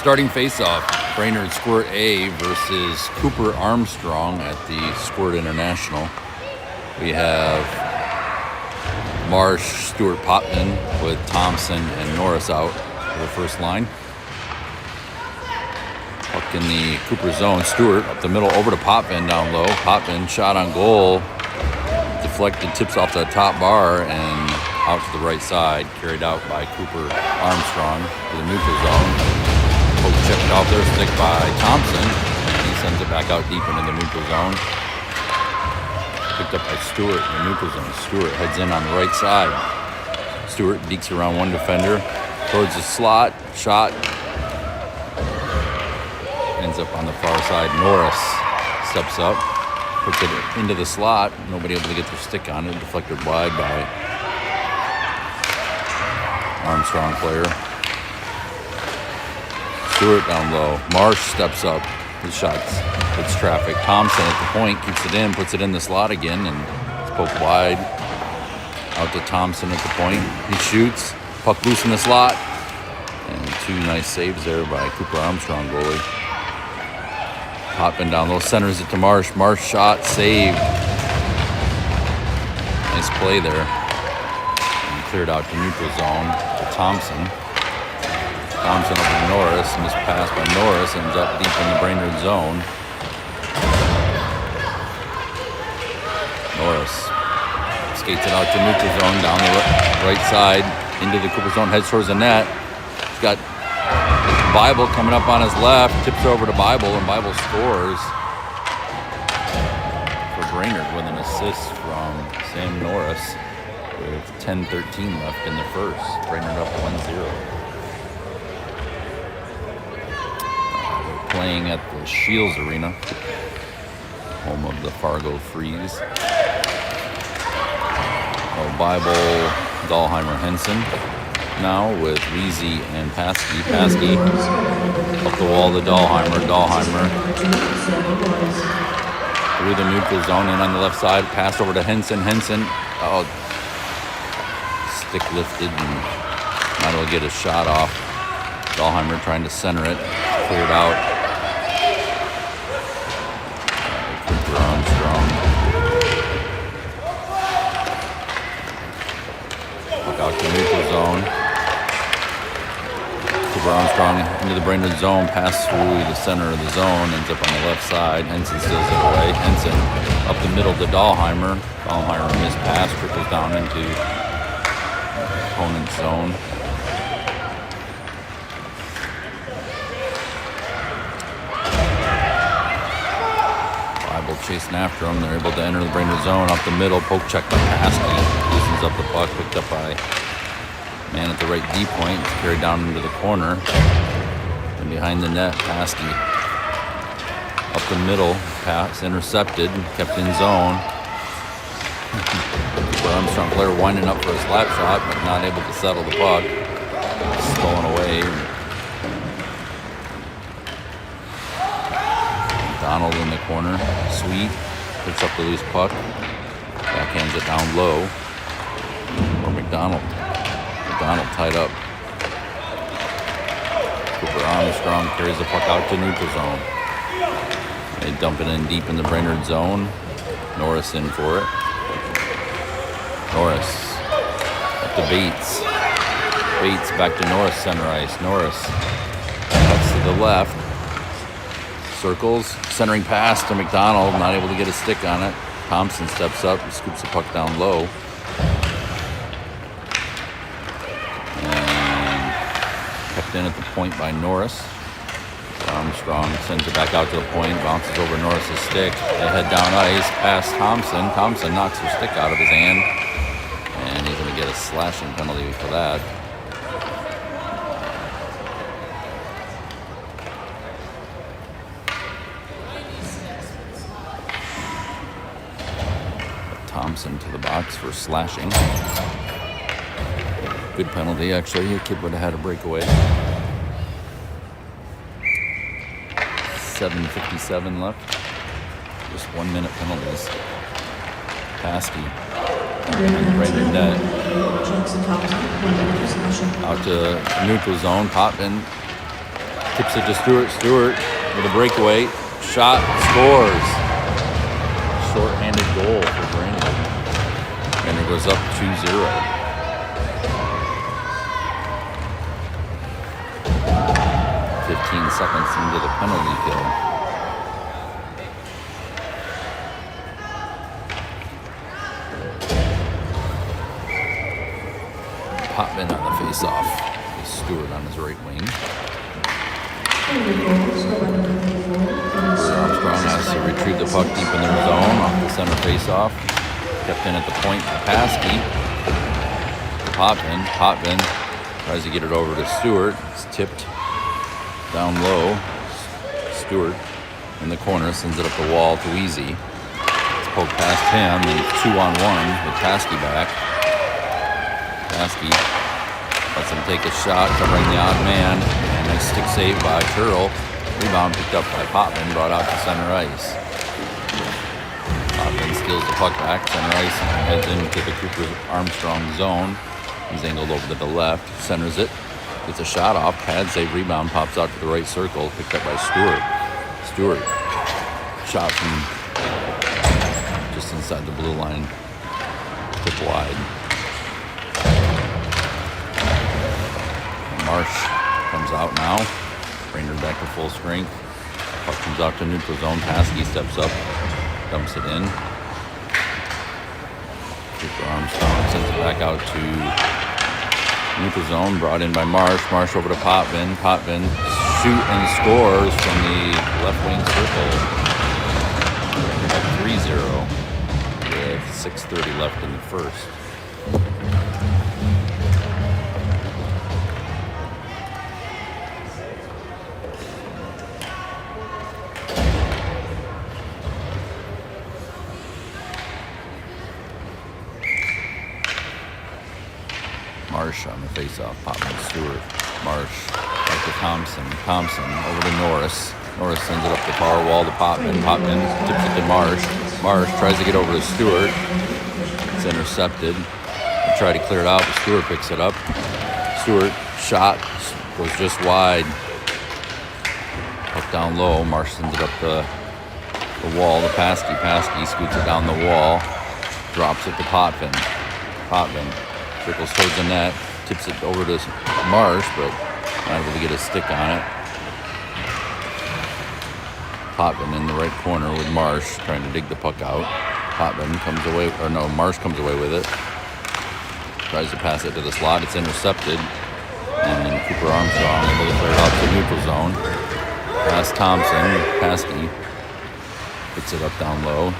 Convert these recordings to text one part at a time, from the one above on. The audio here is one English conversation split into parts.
Starting face-off, Brainerd Squirt A versus Cooper-Armstrong at the Squirt International. We have Marsh, Stewart, Potman with Thompson and Norris out for the first line. Puck in the Cooper zone. Stewart up the middle over to Potman down low. Potman shot on goal. Deflected, tips off the top bar and out to the right side. Carried out by Cooper-Armstrong to the neutral zone. Poke checked off their stick by Thompson. He sends it back out deep into the neutral zone. Picked up by Stewart in the neutral zone. Stewart heads in on the right side. Stewart dekes around one defender towards the slot. Shot. Ends up on the far side. Norris steps up. Puts it into the slot. Nobody able to get their stick on it. Deflected wide by Armstrong player. Stewart down low. Marsh steps up. His shots. It's traffic. Thompson at the point keeps it in. Puts it in the slot again and it's poked wide. Out to Thompson at the point. He shoots. Puck loose in the slot. And two nice saves there by Cooper-Armstrong goalie. Potman down low, centers it to Marsh. Marsh shot, saved. Nice play there. And cleared out to neutral zone to Thompson. Thompson up to Norris. Missed pass by Norris. Ends up deep in the Brainerd zone. Norris skates it out to neutral zone down the right side into the Cooper zone. Heads towards the net. He's got Bible coming up on his left, tips over to Bible, and Bible scores for Brainerd with an assist from Sam Norris with 10:13 left in the first. Brainerd up 1-0. They're playing at the Shields Arena, home of the Fargo Freeze. Bible, Dahlheimer, Henson. Now with Weezy and Paskey. Paskey up the wall to Dahlheimer. Dahlheimer through the neutral zone and on the left side. Pass over to Henson. Henson, stick lifted and not able to get a shot off. Dahlheimer trying to center it. Cleared out. Cooper-Armstrong. Look out to neutral zone. Armstrong into the Brainerd zone, pass through the center of the zone, ends up on the left side. Henson steals it away. Henson up the middle to Dahlheimer. Dahlheimer missed pass, trickles down into opponent's zone. Bible chasing after him. They're able to enter the Brainerd zone up the middle. Poke check by Paskey. Loosens up the puck, picked up by man at the right D point. It's carried down into the corner. And behind the net, Paskey. Up the middle, pass intercepted, kept in zone. Armstrong player winding up for a slap shot, but not able to settle the puck. Stolen away. Donald in the corner. Sweet picks up the loose puck. Backhands it down low for McDonald. McDonald tied up. Cooper-Armstrong carries the puck out to neutral zone. They dump it in deep in the Brainerd zone. Norris in for it. Norris up to Bates. Bates back to Norris, center ice. Norris cuts to the left. Circles, centering pass to McDonald. Not able to get a stick on it. Thompson steps up and scoops the puck down low. Kept in at the point by Norris. Armstrong sends it back out to the point, bounces over Norris's stick. They head down ice, past Thompson. Thompson knocks her stick out of his hand, and he's going to get a slashing penalty for that. Thompson to the box for slashing. Good penalty, actually. A kid would have had a breakaway. 7:57 left. Just 1 minute penalties. Paskey. Right in net. Out to neutral zone. Potman Tips it to Stewart. Stewart with a breakaway. Shot. Scores. Short-handed goal for Brainerd. Brainerd goes up 2-0. Seconds into the penalty kill. Potman on the face-off. Stewart on his right wing. Cooper-Armstrong has to retrieve the puck deep in their zone off the center face-off. Kept in at the point for Paskey. Potman tries to get it over to Stewart. It's tipped down low. Stewart in the corner sends it up the wall to Weezy. It's poked past him, then 2-on-1 with Paskey back. Paskey lets him take a shot, covering the odd man. And nice stick save by Turl. Rebound picked up by Potman, brought out to center ice. Potman steals the puck back. Center ice heads into the Cooper-Armstrong zone. He's angled over to the left, centers it. Gets a shot off, pad save, rebound, pops out to the right circle, picked up by Stewart. Stewart, shot from just inside the blue line, tip wide. Marsh comes out now, Brainerd back to full strength. Puck comes out to neutral zone, Paskey steps up, dumps it in. Cooper-Armstrong sends it back out to neutral zone, brought in by Marsh. Marsh over to Potman. Potman shoot and scores from the left wing circle. Up 3-0 with 6:30 left in the first. Marsh on the face-off, Potman, Stewart. Marsh back to Thompson. Thompson over to Norris. Norris sends it up the far wall to Potman. Potman tips it to Marsh. Marsh tries to get over to Stewart. It's intercepted. They try to clear it out, but Stewart picks it up. Stewart shot goes just wide. Up down low. Marsh sends it up the wall to Paskey. Paskey scoots it down the wall. Drops it to Potman. Potman trickles towards the net, tips it over to Marsh, but not able to get a stick on it. Potman in the right corner with Marsh trying to dig the puck out. Potman comes away, or no, Marsh comes away with it. Tries to pass it to the slot, it's intercepted. And then Cooper-Armstrong able to clear it out to neutral zone. Past Thompson, Paskey picks it up down low.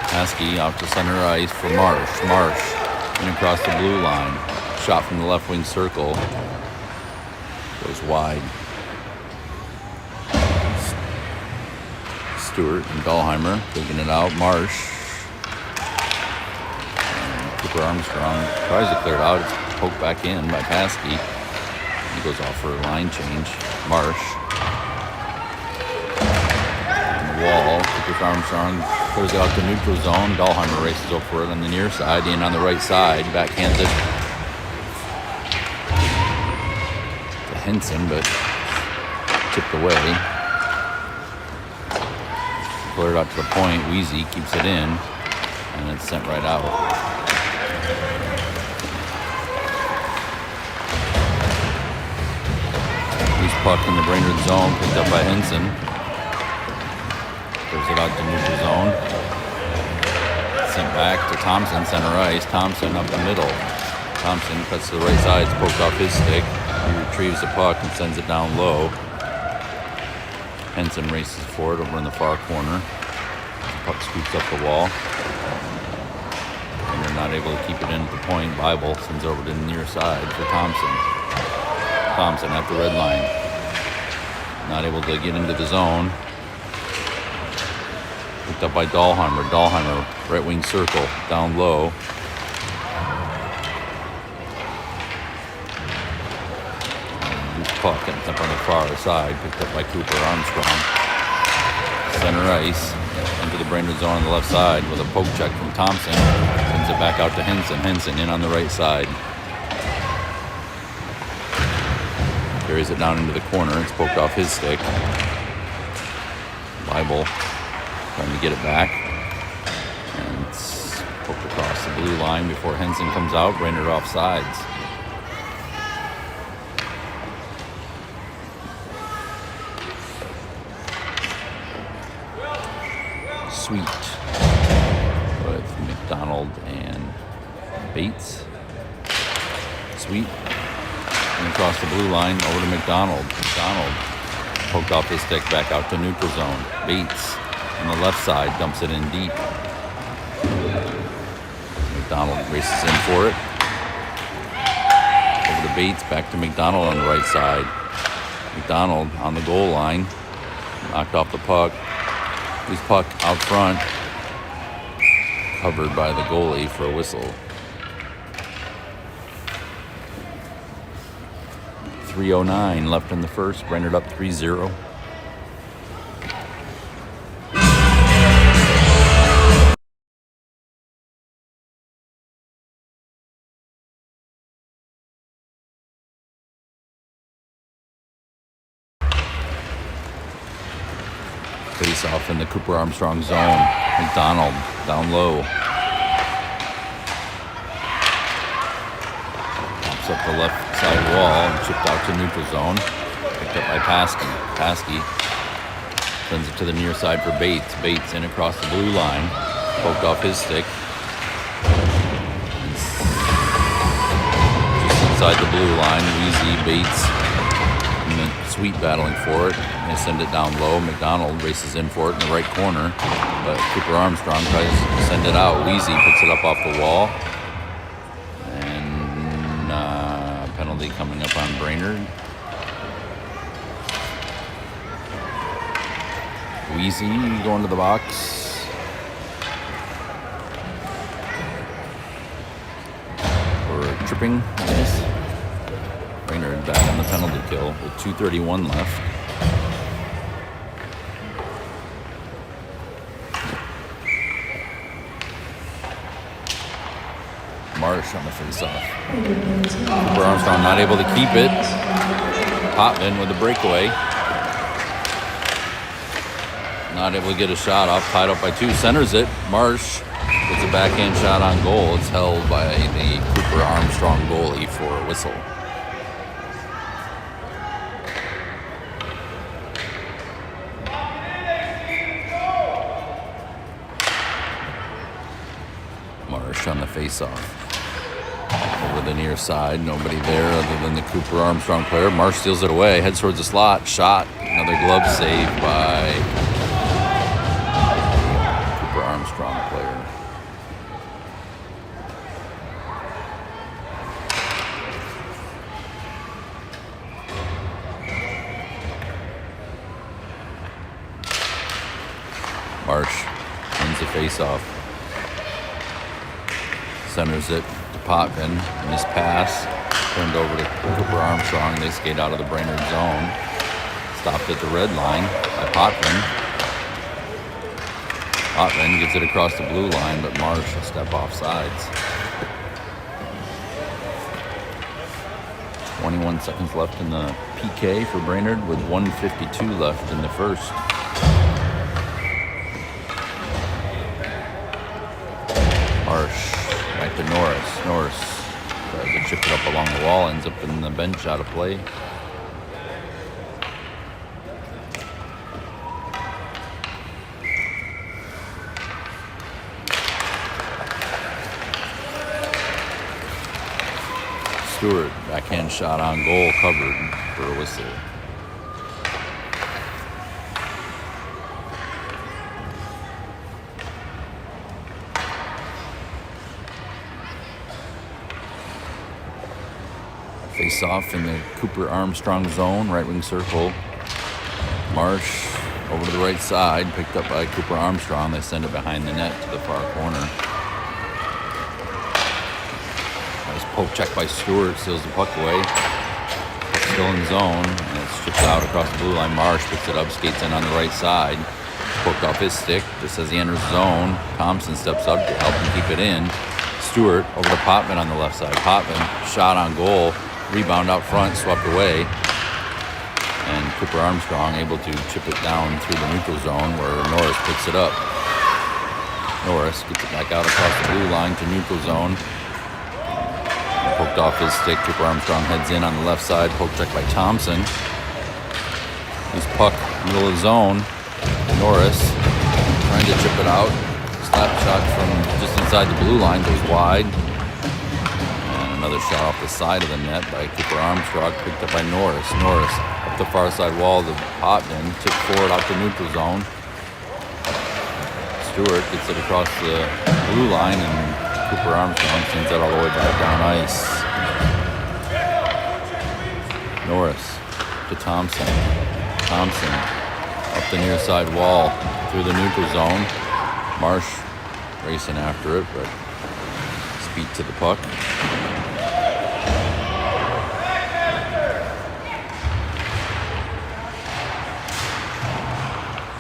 Paskey out to center ice for Marsh. Marsh in across the blue line. Shot from the left wing circle. Goes wide. Stewart and Dahlheimer taking it out. Marsh. And Cooper-Armstrong tries to clear it out. It's poked back in by Paskey. He goes off for a line change. Marsh. On the wall. Cooper-Armstrong clears it out to neutral zone. Dahlheimer races up for it on the near side. In on the right side. Backhands it to Henson, but tipped away. Cleared out to the point. Weezy keeps it in, and it's sent right out. Loose puck in the Brainerd zone, picked up by Henson. Throws it out to neutral zone. Sent back to Thompson, center ice. Thompson up the middle. Thompson cuts to the right side, it's poked off his stick. He retrieves the puck and sends it down low. Henson races for it over in the far corner. The puck scoops up the wall. And they're not able to keep it in at the point. Bible sends it over to the near side for Thompson. Thompson at the red line. Not able to get into the zone. Picked up by Dahlheimer. Dahlheimer, right wing circle, down low. Puck ends up on the far side, picked up by Cooper-Armstrong. Center ice into the Brainerd zone on the left side with a poke check from Thompson. Sends it back out to Henson. Henson in on the right side. carries it down into the corner. It's poked off his stick. Leibel trying to get it back. And it's poked across the blue line before Henson comes out. Brainerd off sides. Sweet with McDonald and Bates. Sweet. And across the blue line over to McDonald. McDonald poked off his stick back out to neutral zone. Bates on the left side dumps it in deep. McDonald races in for it. Over to Bates, back to McDonald on the right side. McDonald on the goal line. Knocked off the puck. His puck out front. Covered by the goalie for a whistle. 3:09 left in the first. Brainerd up 3-0. Face off in the Cooper-Armstrong zone. McDonald down low. Pops up the left side wall and chipped out to neutral zone. Picked up by Paskey. Paskey sends it to the near side for Bates. Bates in across the blue line. Poked off his stick. Just inside the blue line. Wheezy, Bates, and then Sweet battling for it. They send it down low. McDonald races in for it in the right corner. But Cooper-Armstrong tries to send it out. Wheezy picks it up off the wall. And penalty coming up on Brainerd. Wheezy going to the box. For tripping, I guess. Brainerd back on the penalty kill with 2:31 left. Marsh on the face-off. Cooper-Armstrong not able to keep it. Potvin with a breakaway. Not able to get a shot off. Tied up by two. Centers it. Marsh gets a backhand shot on goal. It's held by the Cooper-Armstrong goalie for a whistle. Marsh on the face-off. Over the near side, nobody there other than the Cooper-Armstrong player. Marsh steals it away, heads towards the slot, shot. Another glove save by Cooper-Armstrong player. Marsh wins the face-off. Centers it to Potvin, and his pass turned over to Cooper-Armstrong. They skate out of the Brainerd zone. Stopped at the red line by Potvin. Potvin gets it across the blue line, but Marsh will step off sides. 21 seconds left in the PK for Brainerd with 1:52 left in the first. Marsh. Back to Norris. Norris tries to chip it up along the wall, ends up in the bench out of play. Stewart, backhand shot on goal, covered for a whistle. Face off in the Cooper-Armstrong zone, right wing circle. Marsh over to the right side, picked up by Cooper-Armstrong. They send it behind the net to the far corner. Nice poke check by Stewart, steals the puck away. Still in zone, and it's chipped out across the blue line. Marsh picks it up, skates in on the right side. Poked off his stick just as he enters zone. Thompson steps up to help him keep it in. Stewart over to Potvin on the left side. Potvin, shot on goal. Rebound out front, swept away. And Cooper-Armstrong able to chip it down through the neutral zone where Norris picks it up. Norris gets it back out across the blue line to neutral zone. Poked off his stick. Cooper-Armstrong heads in on the left side. Poke check by Thompson. He's puck middle of the zone. Norris trying to chip it out. Slap shot from just inside the blue line goes wide. And another shot off the side of the net by Cooper-Armstrong, picked up by Norris. Norris up the far side wall to Potvin. Tip forward out to neutral zone. Stewart gets it across the blue line, and Cooper-Armstrong sends that all the way back down ice. Norris to Thompson. Thompson up the near side wall through the neutral zone. Marsh racing after it, but speed to the puck.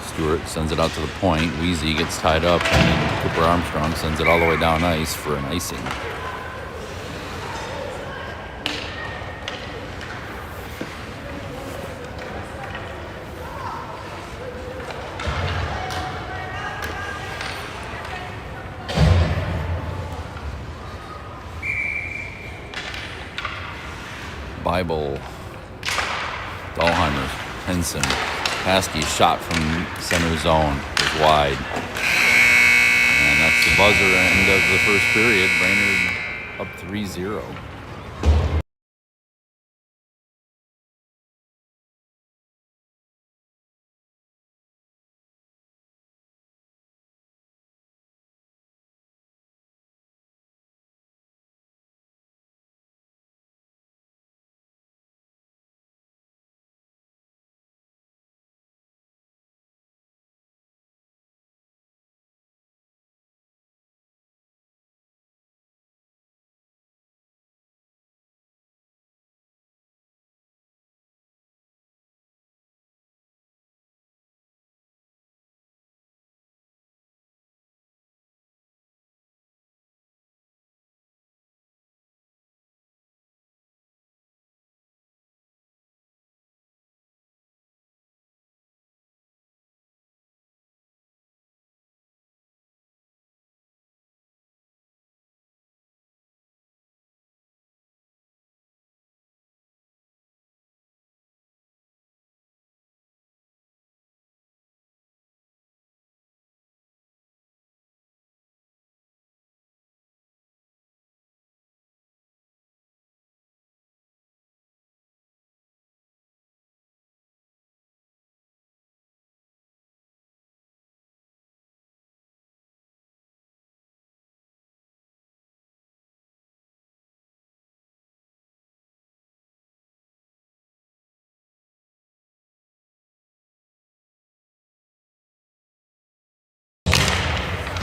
Stewart sends it out to the point. Wheezy gets tied up, and Cooper-Armstrong sends it all the way down ice for an icing. Bible, Dahlheimer, Henson. Paskey's shot from center zone is wide. And that's the buzzer end of the first period. Brainerd up 3-0.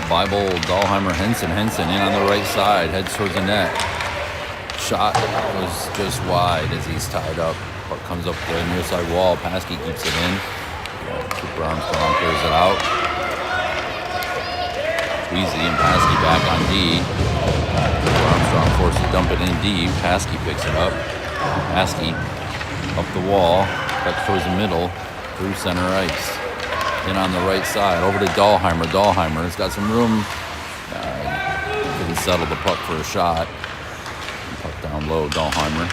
Bible, Dahlheimer, Henson in on the right side, heads towards the net. Shot was just wide as he's tied up. Puck comes up the near side wall. Paskey keeps it in. Cooper-Armstrong clears it out. Wheezy and Paskey back on D. Cooper-Armstrong forced to dump it in D. Paskey picks it up. Paskey up the wall, cuts towards the middle, through center ice. In on the right side, over to Dahlheimer. Dahlheimer's got some room. Couldn't settle the puck for a shot. Puck down low. Dahlheimer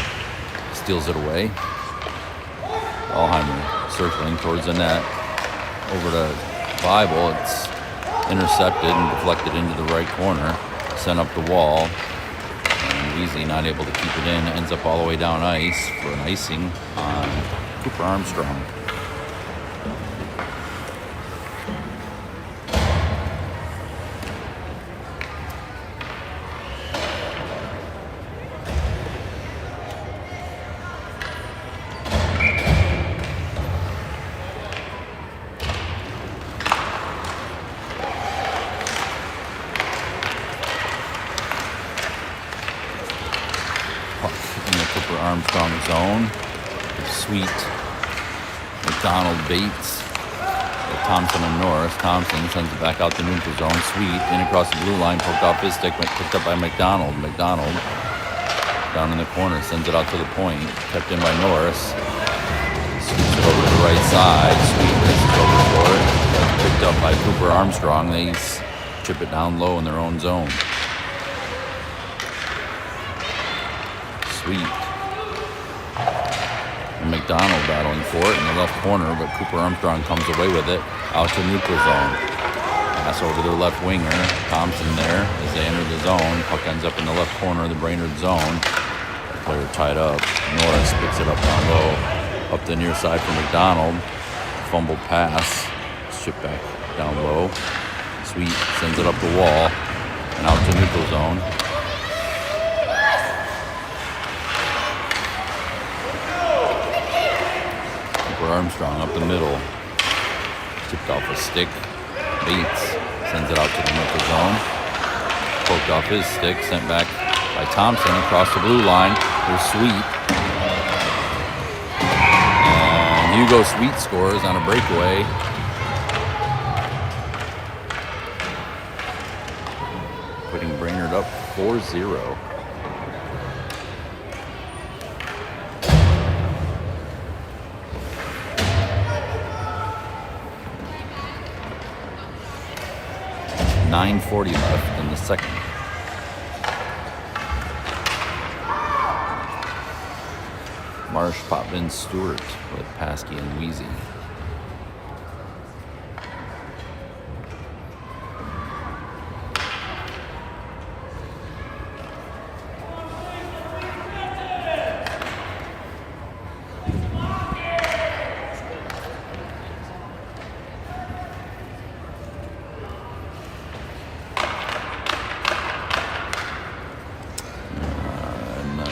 steals it away. Dahlheimer circling towards the net. Over to Bible. It's intercepted and deflected into the right corner. Sent up the wall. And Weasley not able to keep it in. Ends up all the way down ice for an icing on Cooper-Armstrong. Cooper-Armstrong zone. Sweet, McDonald, Bates, Thompson and Norris. Thompson sends it back out the neutral zone. Sweet in across the blue line, poked off his stick, picked up by McDonald. McDonald down in the corner sends it out to the point, kept in by Norris. Scoops it over to the right side. Sweet races over for it. Picked up by Cooper-Armstrong. They chip it down low in their own zone. Sweet. And McDonald battling for it in the left corner, but Cooper-Armstrong comes away with it out to neutral zone. Pass over to their left winger. Thompson there as they enter the zone. Puck ends up in the left corner of the Brainerd zone. Player tied up. Norris picks it up down low. Up the near side for McDonald. Fumbled pass. Shipped back down low. Sweet sends it up the wall and out to neutral zone. Cooper-Armstrong up the middle. Tipped off a stick. Bates sends it out to the neutral zone. Poked off his stick. Sent back by Thompson across the blue line. Here's Sweet. And Hugo Sweet scores on a breakaway. Putting Brainerd up 4-0. .940 left in the second. Marsh, Potvin, Stewart with Paskey and Wheezy.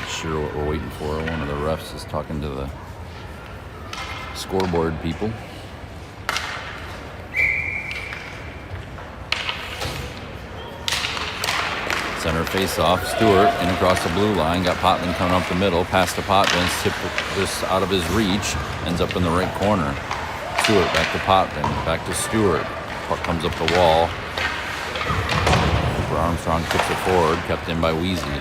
Sure what we're waiting for. One of the refs is talking to the scoreboard people. Center face-off. Stewart in across the blue line. Got Potvin coming up the middle. Pass to Potvin. Tipped this out of his reach. Ends up in the right corner. Stewart back to Potvin. Back to Stewart. Puck comes up the wall. Cooper-Armstrong tips it forward. Kept in by Wheezy.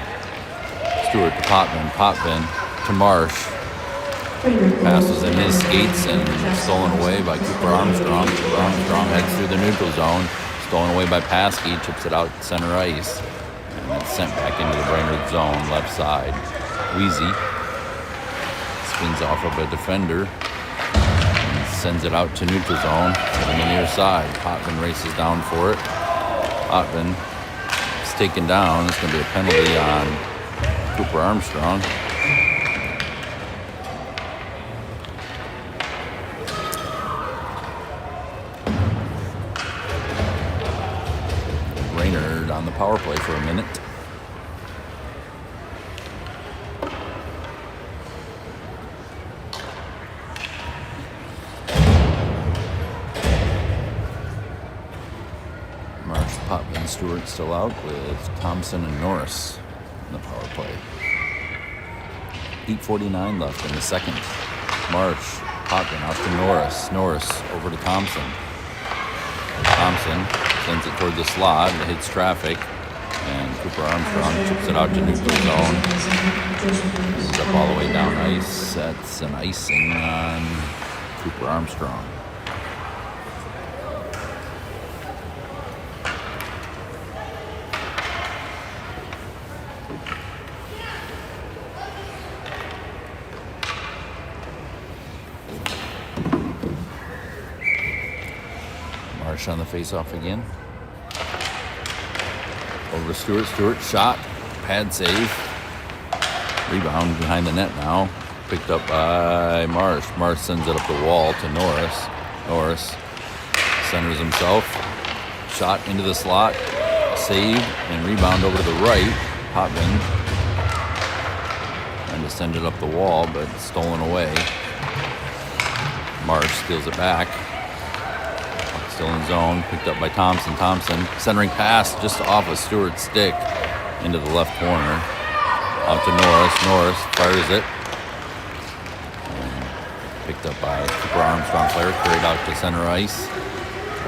Stewart to Potvin. Potvin to Marsh. Passes in his skates and stolen away by Cooper-Armstrong. Cooper-Armstrong heads through the neutral zone. Stolen away by Paskey. Chips it out center ice. And it's sent back into the Brainerd zone, left side. Wheezy spins off of a defender. And sends it out to neutral zone on the near side. Potvin races down for it. Potvin is taken down. It's going to be a penalty on Cooper-Armstrong. Brainerd on the power play for a minute. Marsh, Potvin, Stewart still out with Thompson and Norris in the power play. 8:49 left in the second. Marsh, Potvin out to Norris. Norris over to Thompson. Thompson sends it toward the slot. It hits traffic. And Cooper-Armstrong chips it out to neutral zone. Ends up all the way down ice. Sets an icing on Cooper-Armstrong. Marsh on the face-off again. Over to Stewart. Stewart shot. Pad save. Rebound behind the net now. Picked up by Marsh. Marsh sends it up the wall to Norris. Norris centers himself. Shot into the slot. Save and rebound over to the right. Potvin trying to send it up the wall, but stolen away. Marsh steals it back. Still in zone, picked up by Thompson. Thompson centering pass just off of Stewart's stick into the left corner. Out to Norris. Norris fires it. And picked up by Cooper-Armstrong player, carried out to center ice.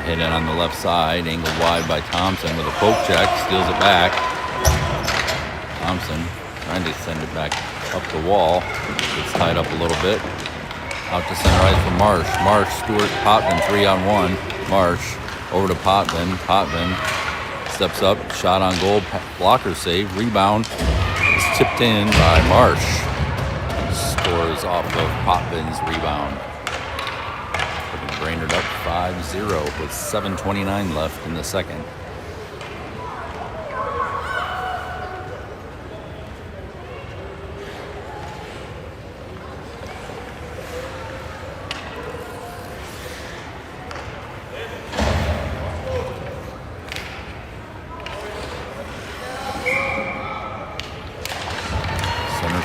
Hit in on the left side, angled wide by Thompson with a poke check, steals it back. Thompson trying to send it back up the wall. Gets tied up a little bit. Out to center ice for Marsh. Marsh, Stewart, Potvin, 3-on-1. Marsh over to Potvin. Potvin steps up, shot on goal, blocker save, rebound. It's tipped in by Marsh. Scores off of Potvin's rebound. Putting Brainerd up 5-0 with 7:29 left in the second.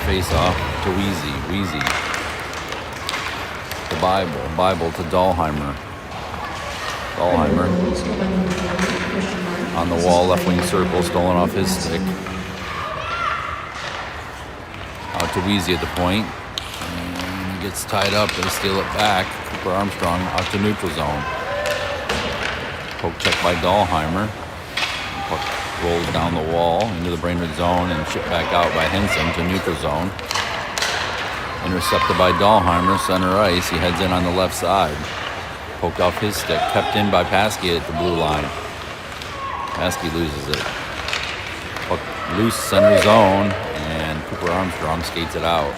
Face off to Weezy. Weezy to Bible. Bible to Dahlheimer. Dahlheimer on the wall, left wing circle, stolen off his stick. Out to Weezy at the point. And he gets tied up. They steal it back. Cooper-Armstrong out to neutral zone. Poke check by Dahlheimer. Puck rolls down the wall into the Brainerd zone and shipped back out by Henson to neutral zone. Intercepted by Dahlheimer, center ice. He heads in on the left side. Poked off his stick, kept in by Paskey at the blue line. Paskey loses it. Puck loose center zone, and Cooper-Armstrong skates it out.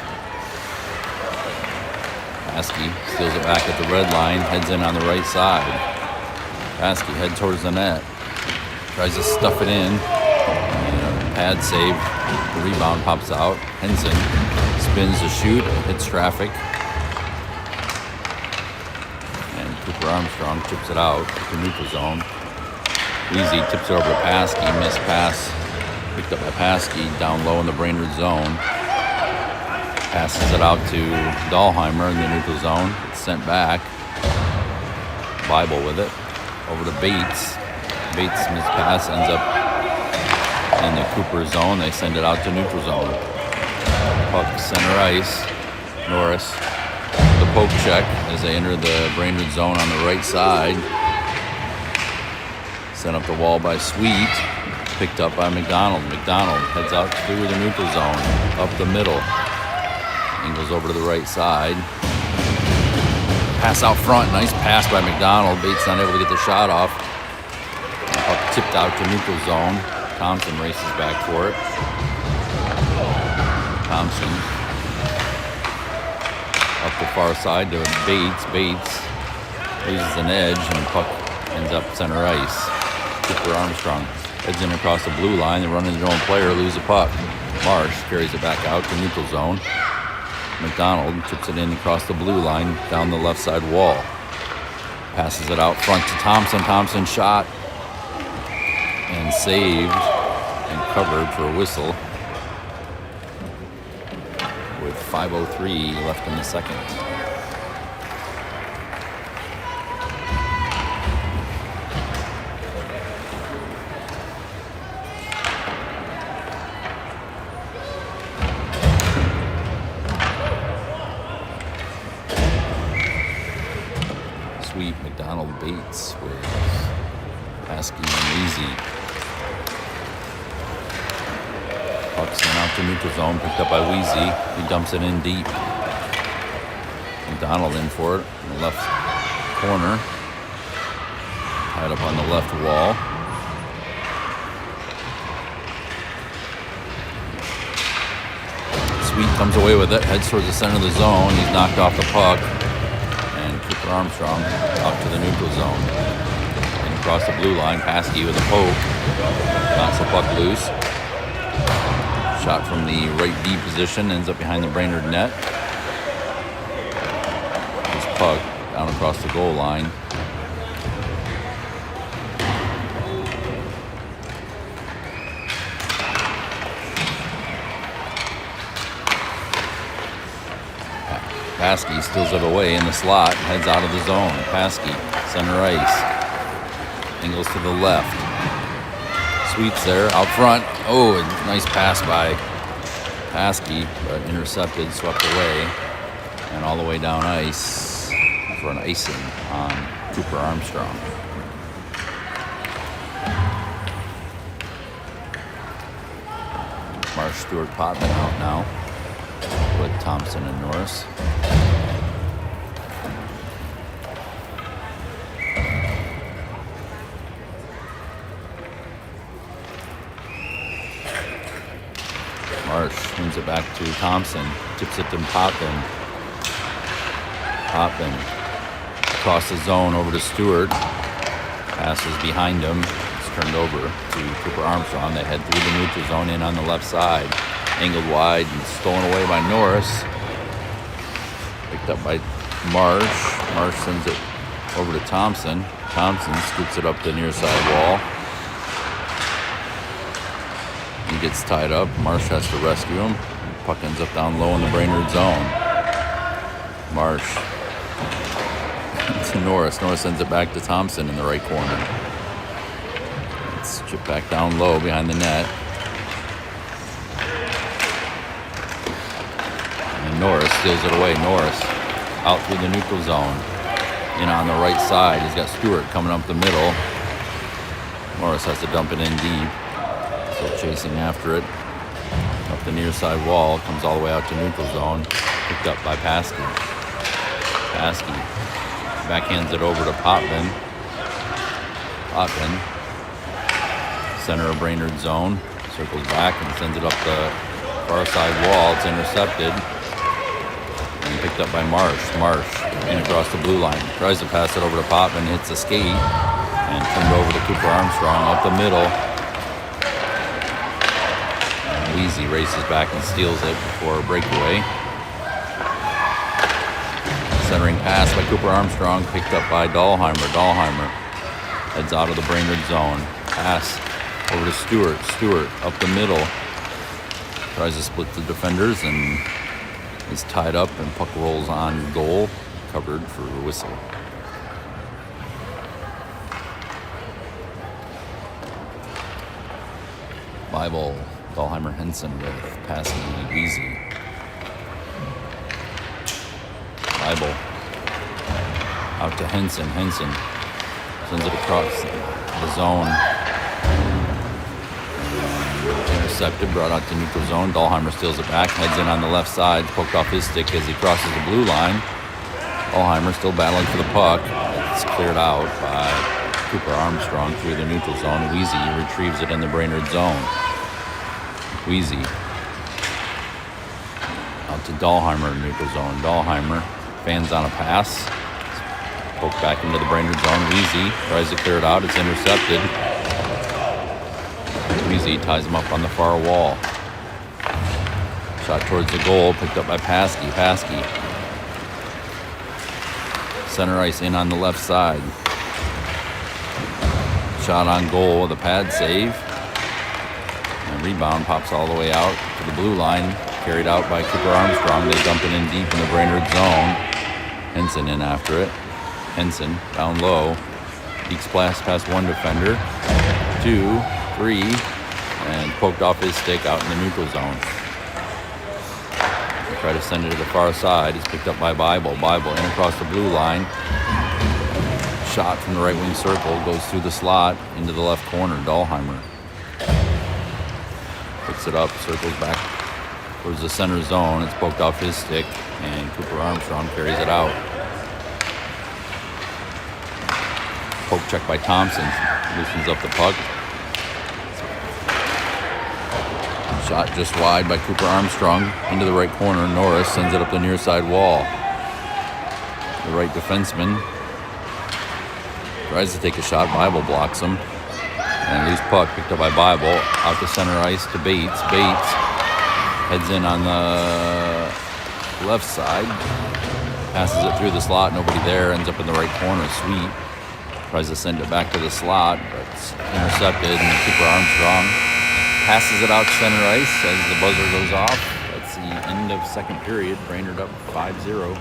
Paskey steals it back at the red line, heads in on the right side. Paskey head towards the net. Tries to stuff it in. Pad save. The rebound pops out. Henson spins to shoot. Hits traffic. And Cooper-Armstrong chips it out to neutral zone. Weezy tips it over to Paskey. Missed pass. Picked up by Paskey down low in the Brainerd zone. Passes it out to Dahlheimer in the neutral zone. It's sent back. Bible with it. Over to Bates. Bates' missed pass ends up in the Cooper zone. They send it out to neutral zone. Puck center ice. Norris, the poke check as they enter the Brainerd zone on the right side. Sent up the wall by Sweet. Picked up by McDonald. McDonald heads out through the neutral zone, up the middle. And goes over to the right side. Pass out front. Nice pass by McDonald. Bates not able to get the shot off. Puck tipped out to neutral zone. Thompson races back for it. Thompson up the far side to Bates. Bates loses an edge and puck ends up center ice. Cooper-Armstrong heads in across the blue line. They run into their own player, lose the puck. Marsh carries it back out to neutral zone. McDonald chips it in across the blue line down the left side wall. Passes it out front to Thompson. Thompson shot and saved and covered for a whistle with 5:03 left in the second. Sweet, McDonald, Bates with Paskey and Easy. Puck sent out to neutral zone, picked up by Weezy. He dumps it in deep. McDonald in for it in the left corner. Tied up on the left wall. Sweet comes away with it, heads towards the center of the zone. He's knocked off the puck. And Cooper-Armstrong out to the neutral zone. And across the blue line, Paskey with a poke. Knocks the puck loose. Shot from the right D position, ends up behind the Brainerd net. This puck down across the goal line. Paskey steals it away in the slot, heads out of the zone. Paskey, center ice. Angles to the left. Sweets there, out front. Oh, a nice pass by Paskey, but intercepted, swept away, and all the way down ice for an icing on Cooper-Armstrong. Marsh, Stewart, Potvin out now with Thompson and Norris. Throws it back to Thompson. Tips it to Potvin. Potvin across the zone over to Stewart. Passes behind him. It's turned over to Cooper-Armstrong. They head through the neutral zone in on the left side. Angled wide and stolen away by Norris. Picked up by Marsh. Marsh sends it over to Thompson. Thompson scoops it up the near side wall. He gets tied up. Marsh has to rescue him. Puck ends up down low in the Brainerd zone. Marsh to Norris. Norris sends it back to Thompson in the right corner. It's chipped back down low behind the net. And Norris steals it away. Norris out through the neutral zone. In on the right side. He's got Stewart coming up the middle. Norris has to dump it in deep. Still chasing after it. Up the near side wall. Comes all the way out to neutral zone. Picked up by Paskey. Paskey backhands it over to Potvin. Potvin, center of Brainerd zone. Circles back and sends it up the far side wall. It's intercepted. And picked up by Marsh. Marsh in across the blue line. Tries to pass it over to Potvin. Hits a skate. And turned over to Cooper-Armstrong up the middle. And Weezy races back and steals it before a breakaway. Centering pass by Cooper-Armstrong, picked up by Dahlheimer. Dahlheimer heads out of the Brainerd zone. Pass over to Stewart. Stewart up the middle. Tries to split the defenders and is tied up, and puck rolls on goal. Covered for a whistle. Bible, Dahlheimer, Henson with passing Weezy. Bible out to Henson. Henson sends it across the zone. Intercepted, brought out to neutral zone. Dahlheimer steals it back, heads in on the left side, poked off his stick as he crosses the blue line. Dahlheimer still battling for the puck. It's cleared out by Cooper-Armstrong through the neutral zone. Weezy retrieves it in the Brainerd zone. Weezy out to Dahlheimer in neutral zone. Dahlheimer fans on a pass. Poked back into the Brainerd zone. Weezy tries to clear it out. It's intercepted. Weezy ties him up on the far wall. Shot towards the goal. Picked up by Paskey. Paskey. Center ice in on the left side. Shot on goal with a pad save. And rebound pops all the way out to the blue line. Carried out by Cooper-Armstrong. They dump it in deep in the Brainerd zone. Henson in after it. Henson down low. Deep splash past one defender. 2, 3. And poked off his stick out in the neutral zone. They try to send it to the far side. It's picked up by Bible. Bible in across the blue line. Shot from the right wing circle. Goes through the slot into the left corner. Dahlheimer picks it up. Circles back towards the center zone. It's poked off his stick, and Cooper-Armstrong carries it out. Poke check by Thompson. Loosens up the puck. Shot just wide by Cooper-Armstrong into the right corner. Norris sends it up the near side wall. The right defenseman tries to take a shot. Bible blocks him. And loose puck picked up by Bible. Out to center ice to Bates. Bates heads in on the left side. Passes it through the slot. Nobody there. Ends up in the right corner. Sweet tries to send it back to the slot, but it's intercepted. And Cooper-Armstrong passes it out to center ice as the buzzer goes off. That's the end of second period. Brainerd up 5-0.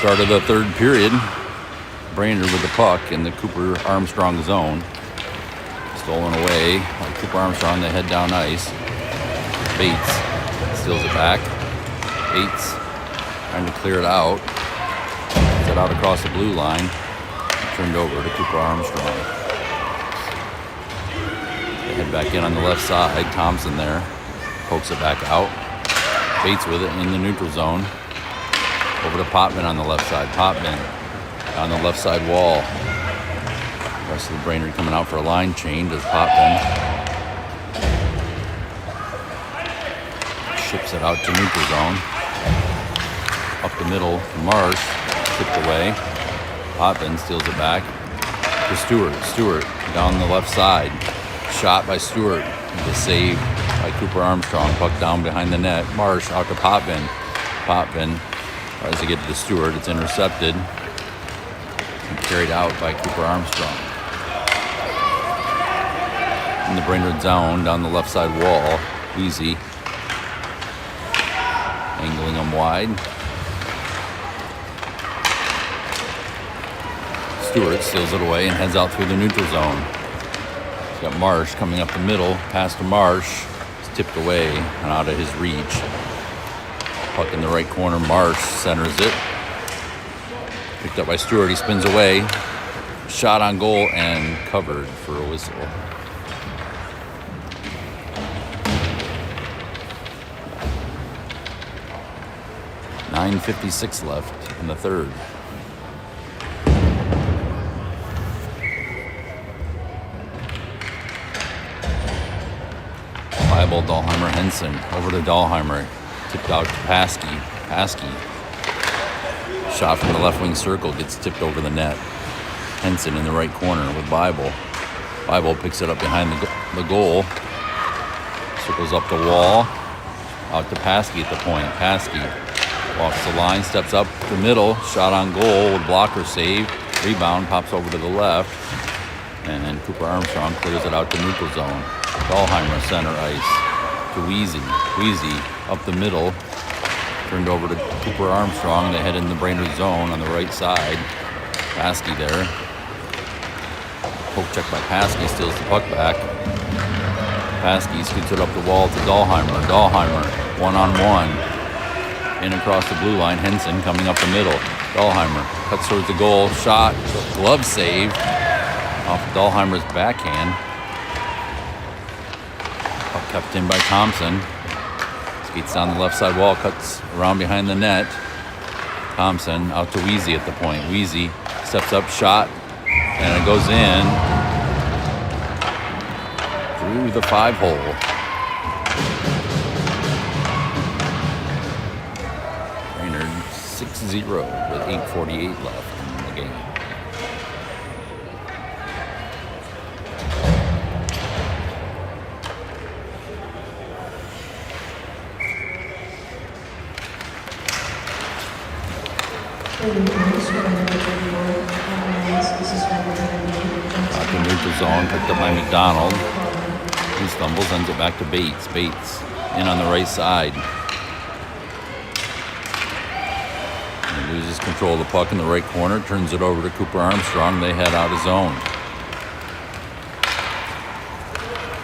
Start of the third period. Brainerd with the puck in the Cooper-Armstrong zone. Stolen away by Cooper-Armstrong. They head down ice. Bates steals it back. Bates trying to clear it out. Gets it out across the blue line. Turned over to Cooper-Armstrong. They head back in on the left side. Thompson there. Pokes it back out. Bates with it in the neutral zone. Over to Potman on the left side. Potman on the left side wall. The rest of the Brainerd coming out for a line change as Potman ships it out to neutral zone. Up the middle to Marsh. Tipped away. Potman steals it back to Stewart. Stewart down the left side. Shot by Stewart. The save by Cooper-Armstrong. Puck down behind the net. Marsh out to Potman. Potman tries to get to Stewart. It's intercepted and carried out by Cooper-Armstrong. In the Brainerd zone, down the left side wall. Easy. Angling them wide. Stewart steals it away and heads out through the neutral zone. He's got Marsh coming up the middle. Pass to Marsh. It's tipped away and out of his reach. Puck in the right corner. Marsh centers it. Picked up by Stewart. He spins away. Shot on goal and covered for a whistle. .9:56 left in the third. Bible, Dahlheimer, Henson. Over to Dahlheimer. Tipped out to Paskey. Paskey. Shot from the left wing circle. Gets tipped over the net. Henson in the right corner with Bible. Bible picks it up behind the goal. Circles up the wall. Out to Paskey at the point. Paskey walks the line. Steps up the middle. Shot on goal with blocker save. Rebound. Pops over to the left. And Cooper-Armstrong clears it out to neutral zone. Dahlheimer center ice to Wheezy. Wheezy up the middle. Turned over to Cooper-Armstrong. They head in the Brainerd zone on the right side. Paskey there. Poke check by Paskey. Steals the puck back. Paskey scoots it up the wall to Dahlheimer. Dahlheimer one-on-one. In across the blue line. Henson coming up the middle. Dahlheimer cuts towards the goal. Shot. Glove save off Dahlheimer's backhand. Puck kept in by Thompson. Skates down the left side wall, cuts around behind the net. Thompson out to Wheezy at the point. Wheezy steps up, shot, and it goes in through the 5-hole. Brainerd 6-0 with 8:48 left in the game. Out to neutral zone, picked up by McDonald. He stumbles, ends it back to Bates. Bates in on the right side. He loses control of the puck in the right corner, turns it over to Cooper-Armstrong. They head out of zone.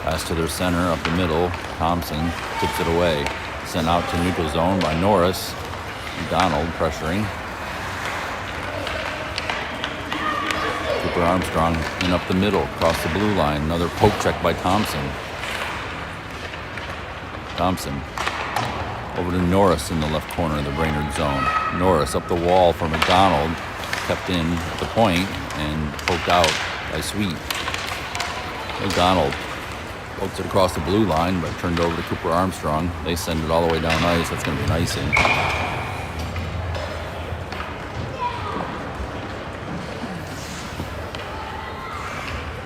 Pass to their center up the middle. Thompson tips it away. Sent out to neutral zone by Norris. McDonald pressuring. Cooper-Armstrong in up the middle, across the blue line. Another poke check by Thompson. Thompson over to Norris in the left corner of the Brainerd zone. Norris up the wall for McDonald. Kept in at the point and poked out by Sweet. McDonald pokes it across the blue line, but turned over to Cooper-Armstrong. They send it all the way down ice. That's going to be an icing.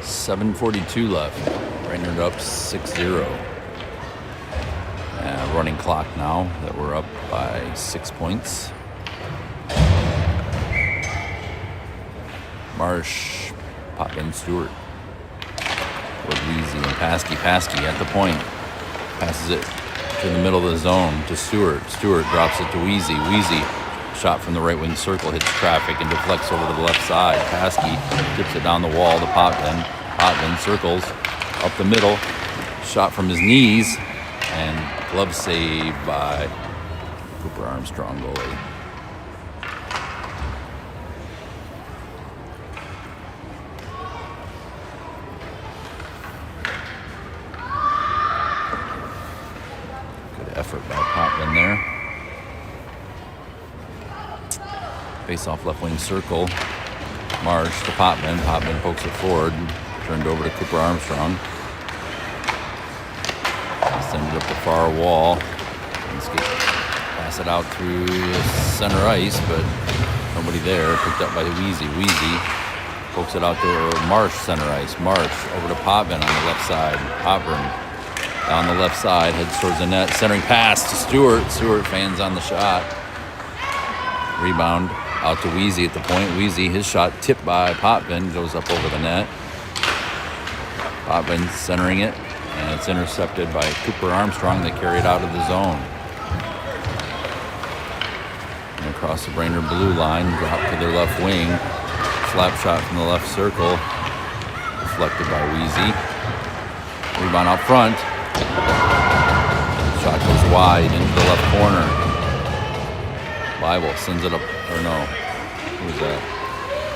.7:42 left. Brainerd up 6-0. Running clock now that we're up by 6 points. Marsh, Potman, Stewart. With Wheezy and Paskey. Paskey at the point. Passes it to the middle of the zone to Stewart. Stewart drops it to Wheezy. Wheezy Shot from the right wing circle hits traffic and deflects over to the left side. Paskey tips it down the wall to Potvin. Potvin circles up the middle. Shot from his knees and glove save by Cooper-Armstrong goalie. Good effort by Potvin there. Face off left wing circle. Marsh to Potvin. Potvin pokes it forward. Turned over to Cooper-Armstrong. Send it up the far wall. Pass it out through the center ice, but nobody there. Picked up by Wheezy. Wheezy pokes it out to Marsh center ice. Marsh over to Potvin on the left side. Potvin down the left side, heads towards the net. Centering pass to Stewart. Stewart fans on the shot. Rebound out to Wheezy at the point. Wheezy, his shot tipped by Potvin, goes up over the net. Potvin centering it, and it's intercepted by Cooper-Armstrong. They carry it out of the zone. And across the Brainerd blue line, drop to their left wing. Slap shot from the left circle, deflected by Wheezy. Rebound out front. Shot goes wide into the left corner. Bible sends it up, or no, who was that?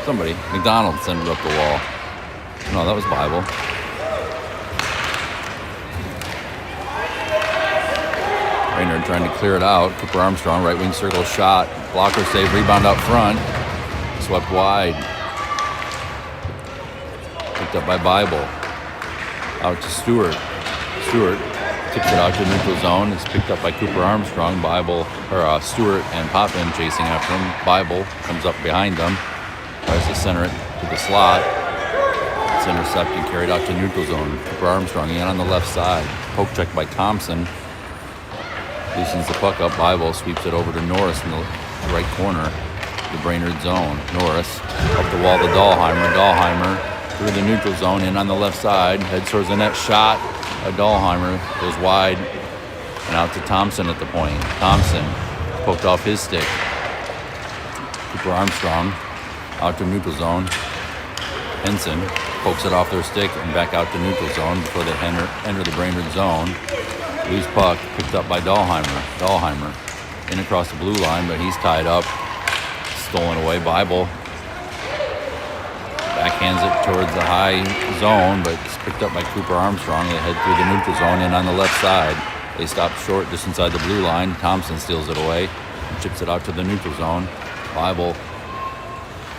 Somebody. McDonald sent it up the wall. No, that was Bible. Brainerd trying to clear it out. Cooper-Armstrong, right wing circle shot. Blocker save, rebound out front. Swept wide. Picked up by Bible. Out to Stewart. Stewart tips it out to neutral zone. It's picked up by Cooper-Armstrong. Stewart and Potvin chasing after him. Bible comes up behind them. Tries to center it to the slot. It's intercepted, carried out to neutral zone. Cooper-Armstrong in on the left side. Poke check by Thompson. Loosens the puck up. Bible sweeps it over to Norris in the right corner. The Brainerd zone. Norris up the wall to Dahlheimer. Dahlheimer through the neutral zone, in on the left side. Heads towards the net. Shot by Dahlheimer. Goes wide and out to Thompson at the point. Thompson poked off his stick. Cooper-Armstrong out to neutral zone. Henson pokes it off their stick and back out to neutral zone before they enter the Brainerd zone. Loose puck picked up by Dahlheimer. Dahlheimer in across the blue line, but he's tied up. Stolen away. Bible backhands it towards the high zone, but it's picked up by Cooper-Armstrong. They head through the neutral zone in on the left side. They stop short just inside the blue line. Thompson steals it away and chips it out to the neutral zone. Bible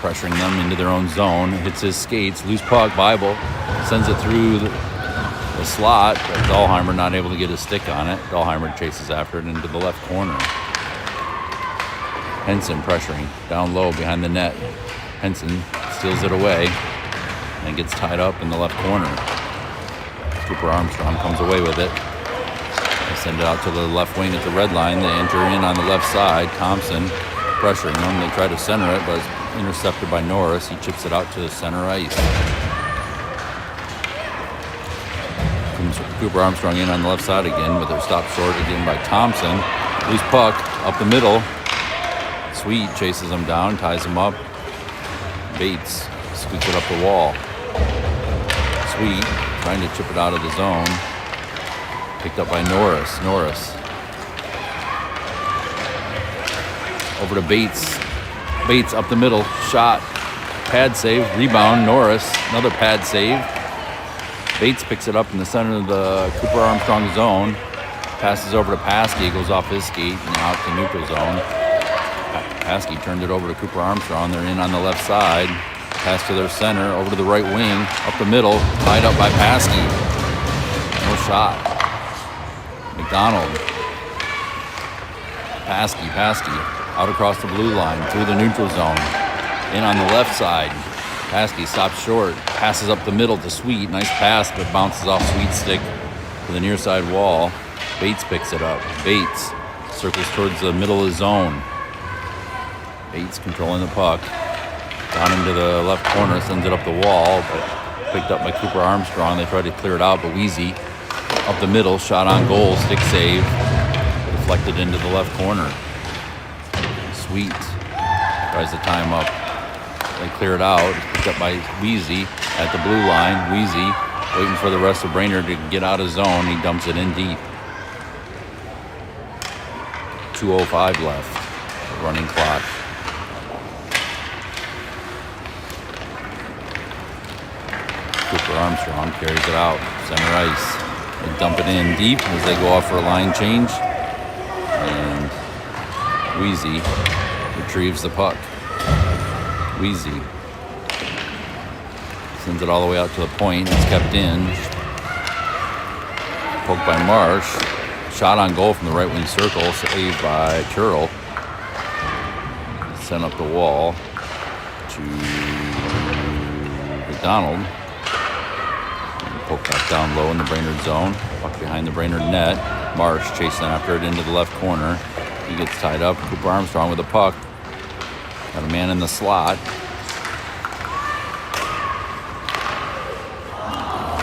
pressuring them into their own zone. Hits his skates. Loose puck. Bible sends it through the slot, but Dahlheimer not able to get his stick on it. Dahlheimer chases after it into the left corner. Henson pressuring down low behind the net. Henson steals it away and gets tied up in the left corner. Cooper-Armstrong comes away with it. They send it out to the left wing at the red line. They enter in on the left side. Thompson pressuring them. They try to center it, but it's intercepted by Norris. He chips it out to the center ice. Cooper-Armstrong in on the left side again, but they're stopped short again by Thompson. Loose puck up the middle. Sweet chases him down, ties him up. Bates scoots it up the wall. Sweet trying to chip it out of the zone. Picked up by Norris. Norris over to Bates. Bates up the middle. Shot. Pad save. Rebound. Norris. Another pad save. Bates picks it up in the center of the Cooper-Armstrong zone. Passes over to Paskey. Goes off his skate and out to neutral zone. Paskey turned it over to Cooper-Armstrong. They're in on the left side. Pass to their center. Over to the right wing. Up the middle. Tied up by Paskey. No shot. McDonald. Paskey. Out across the blue line. Through the neutral zone. In on the left side. Paskey stops short. Passes up the middle to Sweet. Nice pass, but bounces off Sweet's stick to the near side wall. Bates picks it up. Bates circles towards the middle of the zone. Bates controlling the puck. Down into the left corner. Sends it up the wall, but picked up by Cooper-Armstrong. They tried to clear it out, but Wheezy up the middle. Shot on goal. Stick save. Deflected into the left corner. Sweet tries to tie him up. They clear it out. It's picked up by Wheezy at the blue line. Wheezy waiting for the rest of Brainerd to get out of zone. He dumps it in deep. 2:05 left. Running clock. Cooper-Armstrong carries it out. Center ice. They dump it in deep as they go off for a line change. And Wheezy retrieves the puck. Wheezy sends it all the way out to the point. It's kept in. Poked by Marsh. Shot on goal from the right wing circle. Saved by Turl. Sent up the wall to McDonald. Poke back down low in the Brainerd zone. Puck behind the Brainerd net. Marsh chasing after it into the left corner. He gets tied up. Cooper-Armstrong with the puck. Got a man in the slot.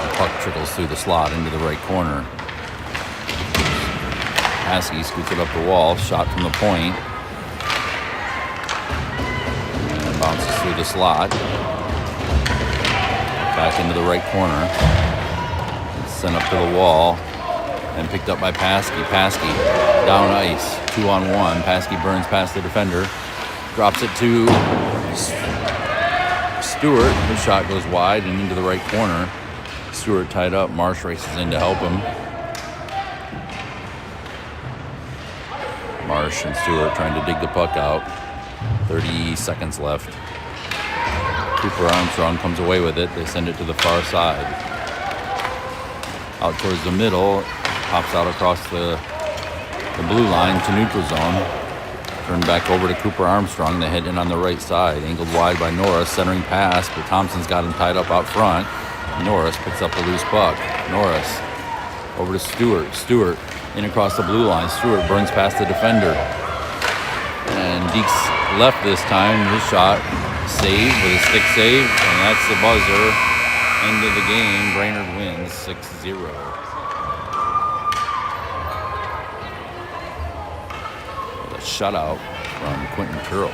The puck trickles through the slot into the right corner. Paskey scoots it up the wall. Shot from the point. And bounces through the slot. Back into the right corner. Sent up to the wall and picked up by Paskey. Paskey down ice, 2-on-1. Paskey burns past the defender, drops it to Stewart. His shot goes wide and into the right corner. Stewart tied up. Marsh races in to help him. Marsh and Stewart trying to dig the puck out. 30 seconds left. Cooper-Armstrong comes away with it. They send it to the far side. Out towards the middle, pops out across the blue line to neutral zone. Turned back over to Cooper-Armstrong. They hit in on the right side. Angled wide by Norris. Centering pass, but Thompson's got him tied up out front. Norris picks up the loose puck. Norris over to Stewart. Stewart in across the blue line. Stewart burns past the defender. And Deeks left this time. His shot saved with a stick save. And that's the buzzer. End of the game. Brainerd wins 6-0. With a shutout from Quentin Turl.